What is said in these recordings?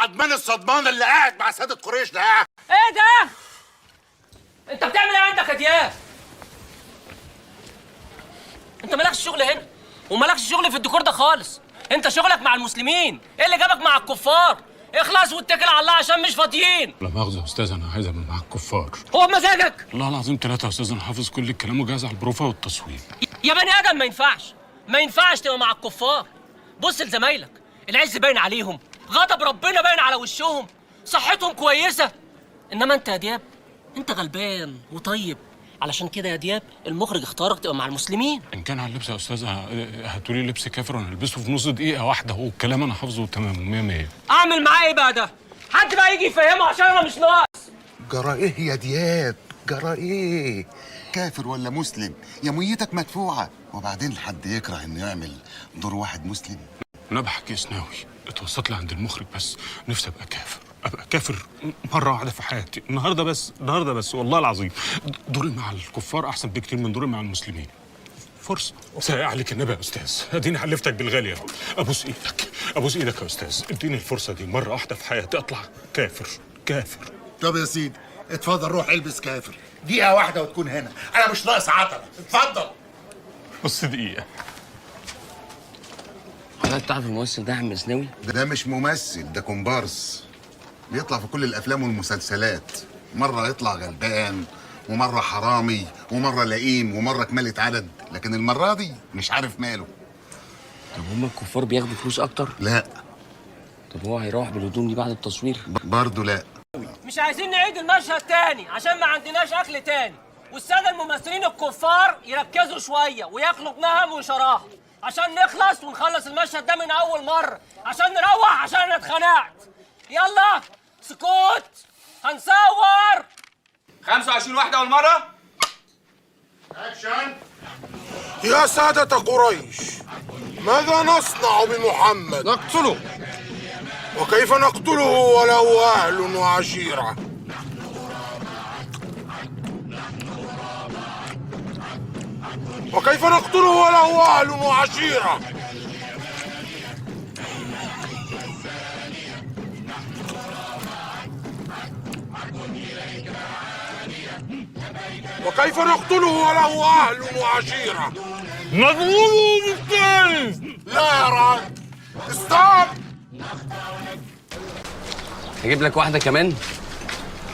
عدمان الصدمان اللي قاعد مع سادة قريش ده؟ ايه ده؟ انت بتعمل ايه عندك يا دياب؟ انت مالكش شغل هنا ومالكش شغل في الديكور ده خالص. انت شغلك مع المسلمين. ايه اللي جابك مع الكفار؟ اخلص واتكل على الله عشان مش فاضيين. لا مؤاخذة يا استاذ، انا عايز ابقى مع الكفار. هو بمزاجك؟ والله العظيم ثلاثة يا استاذ، انا حافظ كل الكلام وجاهز على البروفا والتصوير. يا بني ادم ما ينفعش تبقى مع الكفار. بص لزمايلك، العز باين عليهم، غضب ربنا باين على وشهم، صحتهم كويسه. انما انت يا دياب انت غلبان وطيب. علشان كده يا دياب المخرج اختارك تبقى مع المسلمين. ان كان على اللبس يا استاذ هاتولي لبس كافر وانا البسه في نص دقيقة واحدة، والكلام انا حافظه تمام 100 100. اعمل معاه ايه بقى ده؟ حد بقى يجي يفهمه عشان انا مش ناقص. جرى ايه يا دياب؟ جرى ايه؟ كافر ولا مسلم؟ يا ميتك مدفوعة. وبعدين حد يكره انه يعمل دور واحد مسلم؟ انا بحكي سناوي، اتوسط لي عند المخرج بس نفسي ابقى كافر، ابقى كافر مرة واحدة في حياتي. النهارده بس والله العظيم دوري مع الكفار احسن بكتير من دوري مع المسلمين. فرصة سايق عليك النبي يا استاذ، اديني حلفتك بالغالية. ابوس ايدك يا استاذ، اديني الفرصة دي مرة واحدة في حياتي اطلع كافر. طب يا سيدي اتفضل روح البس كافر، دقيقة واحدة وتكون هنا. أنا مش ناقص عطلة، اتفضل. بص دقيقة. حضرتك تعرف الممثل ده يا عم سناوي؟ ده مش ممثل، ده كومبارس. بيطلع في كل الأفلام والمسلسلات. مرة يطلع غلبان، ومرة حرامي، ومرة لئيم، ومرة كمالة عدد. لكن المرة دي مش عارف ماله. طب هما الكفار بياخدوا فلوس اكتر؟ لا. طب هو هيروح بالهدوم دي بعد التصوير؟ برضه لا. مش عايزين نعيد المشهد تاني عشان ما عندناش اكل تاني، والساده الممثلين الكفار يركزوا شويه وياكلوا بنهم وشراهه عشان نخلص ونخلص المشهد ده من اول مره، عشان نروح عشان انا اتخنقت. يلا سكوت هنصور. 25 واحدة أول مرة. أكشن. يا سادة قريش، ماذا نصنع بمحمد؟ نقتله. وكيف نقتله وله أهل وعشيرة؟ وكيف نقتله وله أهل وعشيرة؟ وكيف نقتله وله أهل وعشيرة؟ نضربه بالسيف. لا يا راجل، استوب. هجيب لك واحده كمان،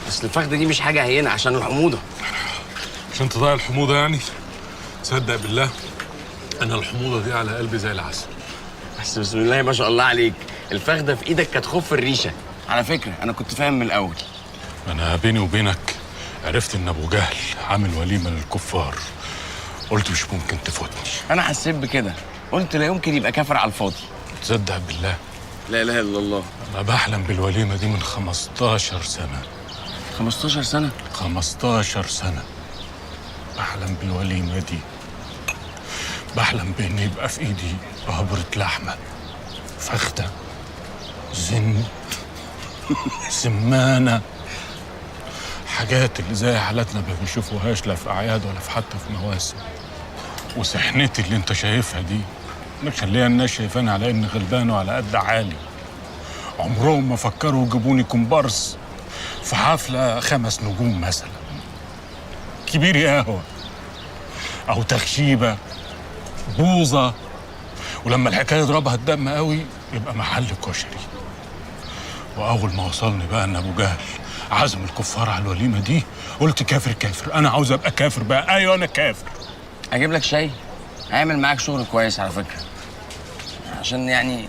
بس الفخده دي مش حاجه هينه عشان الحموضه. عشان تضيع الحموضة يعني؟ صدق بالله انا الحموضة دي على قلبي زي العسل. بس بسم الله ما شاء الله عليك، الفخده في ايدك كانت خف الريشه. على فكره انا كنت فاهم من الاول. انا بيني وبينك عرفت ان ابو جهل عامل وليمة للكفار، قلت مش ممكن تفوتني. انا حسيت بكده، قلت لا يمكن يبقى كافر على الفاضي. تصدق بالله لا اله الا الله. انا بحلم بالوليمة دي من 15 سنة. 15 سنه؟ 15 سنة بحلم بالوليمة دي. بحلم بإن يبقى في إيدي بهبرة لحمة، فخدة، زند، سمانة، حاجات اللي زي حالاتنا ما بيشوفوهاش لا في أعياد ولا في حتى في مواسم. وسحنتي اللي أنت شايفها دي مخليها الناس شايفاني على إني غلبان وعلى قد عالي. عمرهم ما فكروا يجيبوني كومبارس في حفلة 5 نجوم مثلا، كبير قهوة أو تخشيبة بوظة، ولما الحكاية يضربها الدم قوي يبقى محل كشري. وأول ما وصلني بقى إن أبو جهل عزم الكفار على الوليمة دي، قلت كافر، أنا عاوز أبقى كافر بقى. أيوه أنا كافر. اجيب لك شاي؟ هيعمل معاك شغل كويس على فكره، عشان يعني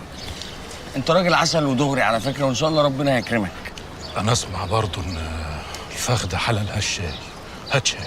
انت راجل عسل ودغري على فكره، وان شاء الله ربنا هيكرمك. أنا أسمع برضه إن الفخدة حلالها الشاي. هات شاي.